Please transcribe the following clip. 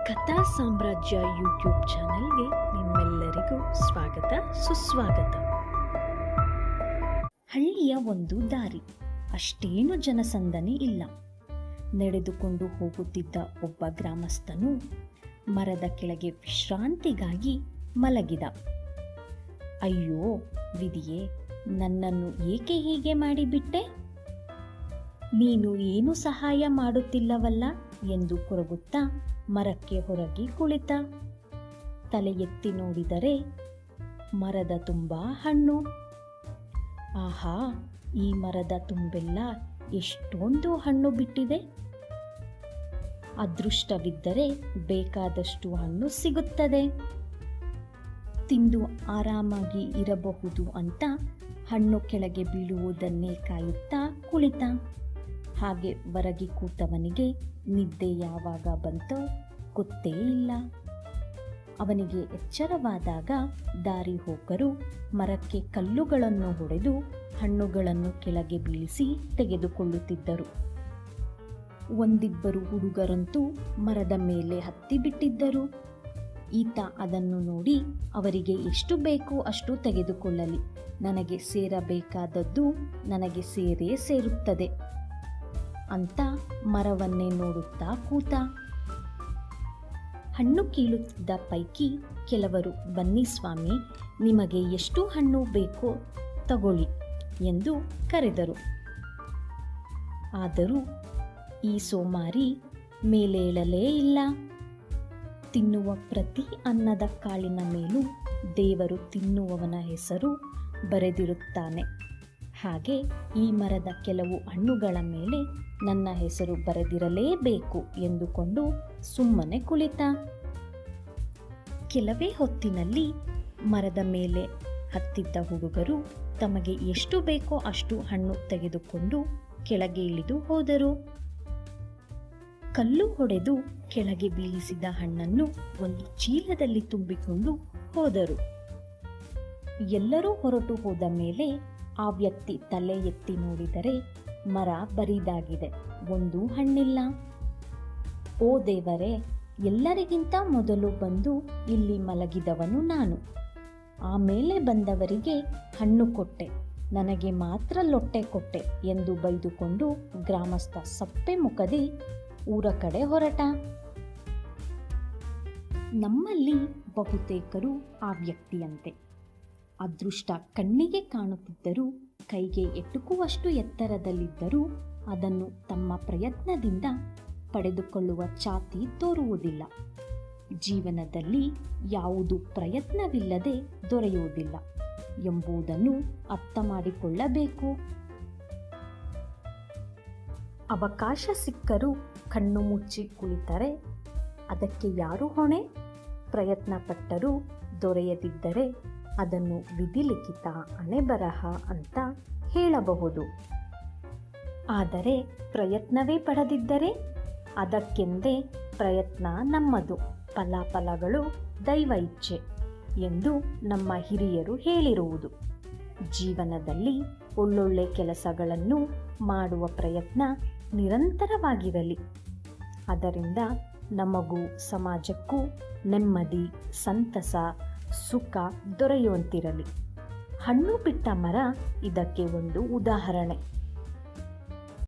ಕಥಾ ಸಾಮ್ರಾಜ್ಯ ಯೂಟ್ಯೂಬ್ ಚಾನೆಲ್ಗೆ ನಿಮ್ಮೆಲ್ಲರಿಗೂ ಸ್ವಾಗತ ಸುಸ್ವಾಗತ. ಹಳ್ಳಿಯ ಒಂದು ದಾರಿ, ಅಷ್ಟೇನು ಜನಸಂದಣಿ ಇಲ್ಲ. ನಡೆದುಕೊಂಡು ಹೋಗುತ್ತಿದ್ದ ಒಬ್ಬ ಗ್ರಾಮಸ್ಥನು ಮರದ ಕೆಳಗೆ ವಿಶ್ರಾಂತಿಗಾಗಿ ಮಲಗಿದ. ಅಯ್ಯೋ ವಿಧಿಯೇ, ನನ್ನನ್ನು ಏಕೆ ಹೀಗೆ ಮಾಡಿಬಿಟ್ಟೆ? ನೀನು ಏನು ಸಹಾಯ ಮಾಡುತ್ತಿಲ್ಲವಲ್ಲ ಎಂದು ಕೊರಗುತ್ತಾ ಮರಕ್ಕೆ ಹೊರಗೆ ಕುಳಿತ. ತಲೆ ಎತ್ತಿ ನೋಡಿದರೆ ಮರದ ತುಂಬ ಹಣ್ಣು. ಆಹಾ, ಈ ಮರದ ತುಂಬೆಲ್ಲ ಎಷ್ಟೊಂದು ಹಣ್ಣು ಬಿಟ್ಟಿದೆ. ಅದೃಷ್ಟವಿದ್ದರೆ ಬೇಕಾದಷ್ಟು ಹಣ್ಣು ಸಿಗುತ್ತದೆ. ತಿಂದು ಆರಾಮಾಗಿ ಇರಬಹುದು ಅಂತ ಹಣ್ಣು ಕೆಳಗೆ ಬೀಳುವುದನ್ನೇ ಕಾಯುತ್ತಾ ಕುಳಿತ. ಹಾಗೆ ಹೊರಗೆ ಕೂತವನಿಗೆ ನಿದ್ದೆ ಯಾವಾಗ ಬಂತೋ ಗೊತ್ತೇ ಇಲ್ಲ. ಅವನಿಗೆ ಎಚ್ಚರವಾದಾಗ ದಾರಿ ಹೋಕರು ಮರಕ್ಕೆ ಕಲ್ಲುಗಳನ್ನು ಹೊಡೆದು ಹಣ್ಣುಗಳನ್ನು ಕೆಳಗೆ ಬೀಳಿಸಿ ತೆಗೆದುಕೊಳ್ಳುತ್ತಿದ್ದರು. ಒಂದಿಬ್ಬರು ಹುಡುಗರಂತೂ ಮರದ ಮೇಲೆ ಹತ್ತಿಬಿಟ್ಟಿದ್ದರು. ಈತ ಅದನ್ನು ನೋಡಿ ಅವರಿಗೆ ಎಷ್ಟು ಬೇಕೋ ಅಷ್ಟು ತೆಗೆದುಕೊಳ್ಳಲಿ, ನನಗೆ ಸೇರಬೇಕಾದದ್ದು ನನಗೆ ಸೇರೇ ಸೇರುತ್ತದೆ ಅಂತ ಮರವನ್ನೇ ನೋಡುತ್ತಾ ಕೂತ. ಹಣ್ಣು ಕೀಳುತ್ತಿದ್ದ ಪೈಕಿ ಕೆಲವರು, ಬನ್ನಿ ಸ್ವಾಮಿ, ನಿಮಗೆ ಎಷ್ಟು ಹಣ್ಣು ಬೇಕೋ ತಗೊಳ್ಳಿ ಎಂದು ಕರೆದರು. ಆದರೂ ಈ ಸೋಮಾರಿ ಮೇಲೇಳಲೇ ಇಲ್ಲ. ತಿನ್ನುವ ಪ್ರತಿ ಅನ್ನದ ಕಾಳಿನ ಮೇಲೂ ದೇವರು ತಿನ್ನುವವನ ಹೆಸರು ಬರೆದಿರುತ್ತಾನೆ. ಹಾಗೆ ಈ ಮರದ ಕೆಲವು ಹಣ್ಣುಗಳ ಮೇಲೆ ನನ್ನ ಹೆಸರು ಬರೆದಿರಲೇಬೇಕು ಎಂದುಕೊಂಡು ಸುಮ್ಮನೆ ಕುಳಿತ. ಕೆಲವೇ ಹೊತ್ತಿನಲ್ಲಿ ಮರದ ಮೇಲೆ ಹತ್ತಿದ್ದ ಹುಡುಗರು ತಮಗೆ ಎಷ್ಟು ಬೇಕೋ ಅಷ್ಟು ಹಣ್ಣು ತೆಗೆದುಕೊಂಡು ಕೆಳಗೆ ಇಳಿದು ಹೋದರು. ಕಲ್ಲು ಹೊಡೆದು ಕೆಳಗೆ ಬೀಳಿಸಿದ ಹಣ್ಣನ್ನು ಒಂದು ಚೀಲದಲ್ಲಿ ತುಂಬಿಕೊಂಡು ಹೋದರು. ಎಲ್ಲರೂ ಹೊರಟು ಹೋದ ಮೇಲೆ ಆ ವ್ಯಕ್ತಿ ತಲೆ ಎತ್ತಿ ನೋಡಿದರೆ ಮರ ಬರಿದಾಗಿದೆ, ಒಂದೂ ಹಣ್ಣಿಲ್ಲ. ಓ ದೇವರೇ, ಎಲ್ಲರಿಗಿಂತ ಮೊದಲು ಬಂದು ಇಲ್ಲಿ ಮಲಗಿದವನು ನಾನು. ಆಮೇಲೆ ಬಂದವರಿಗೆ ಹಣ್ಣು ಕೊಟ್ಟೆ, ನನಗೆ ಮಾತ್ರ ಲೊಟ್ಟೆ ಕೊಟ್ಟೆ ಎಂದು ಬೈದುಕೊಂಡು ಗ್ರಾಮಸ್ಥ ಸಪ್ಪೆ ಮುಖದಿ ಊರ ಕಡೆ ಹೊರಟ. ನಮ್ಮಲ್ಲಿ ಬಹುತೇಕರು ಆ ವ್ಯಕ್ತಿಯಂತೆ. ಅದೃಷ್ಟ ಕಣ್ಣಿಗೆ ಕಾಣುತ್ತಿದ್ದರೂ, ಕೈಗೆ ಎಟುಕುವಷ್ಟು ಎತ್ತರದಲ್ಲಿದ್ದರೂ ಅದನ್ನು ತಮ್ಮ ಪ್ರಯತ್ನದಿಂದ ಪಡೆದುಕೊಳ್ಳುವ ಛಾತಿ ತೋರುವುದಿಲ್ಲ. ಜೀವನದಲ್ಲಿ ಯಾವುದು ಪ್ರಯತ್ನವಿಲ್ಲದೆ ದೊರೆಯುವುದಿಲ್ಲ ಎಂಬುದನ್ನು ಅರ್ಥ ಮಾಡಿಕೊಳ್ಳಬೇಕು. ಅವಕಾಶ ಸಿಕ್ಕರೂ ಕಣ್ಣು ಮುಚ್ಚಿ ಕುಳಿತರೆ ಅದಕ್ಕೆ ಯಾರು ಹೊಣೆ? ಪ್ರಯತ್ನ ಪಟ್ಟರೂ ದೊರೆಯದಿದ್ದರೆ ಅದನ್ನು ವಿಧಿಲಿಖಿತ ಹಣೆಬರಹ ಅಂತ ಹೇಳಬಹುದು. ಆದರೆ ಪ್ರಯತ್ನವೇ ಪಡದಿದ್ದರೆ ಅದಕ್ಕೆಂದೇ ಪ್ರಯತ್ನ ನಮ್ಮದು, ಫಲಾಫಲಗಳು ದೈವ ಇಚ್ಛೆ ಎಂದು ನಮ್ಮ ಹಿರಿಯರು ಹೇಳಿರುವುದು. ಜೀವನದಲ್ಲಿ ಒಳ್ಳೊಳ್ಳೆ ಕೆಲಸಗಳನ್ನು ಮಾಡುವ ಪ್ರಯತ್ನ ನಿರಂತರವಾಗಿರಲಿ. ಅದರಿಂದ ನಮಗೂ ಸಮಾಜಕ್ಕೂ ನೆಮ್ಮದಿ, ಸಂತಸ, ಸುಖ ದೊರೆಯುವಂತಿರಲಿ. ಹಣ್ಣು ಬಿಟ್ಟ ಮರ ಇದಕ್ಕೆ ಒಂದು ಉದಾಹರಣೆ.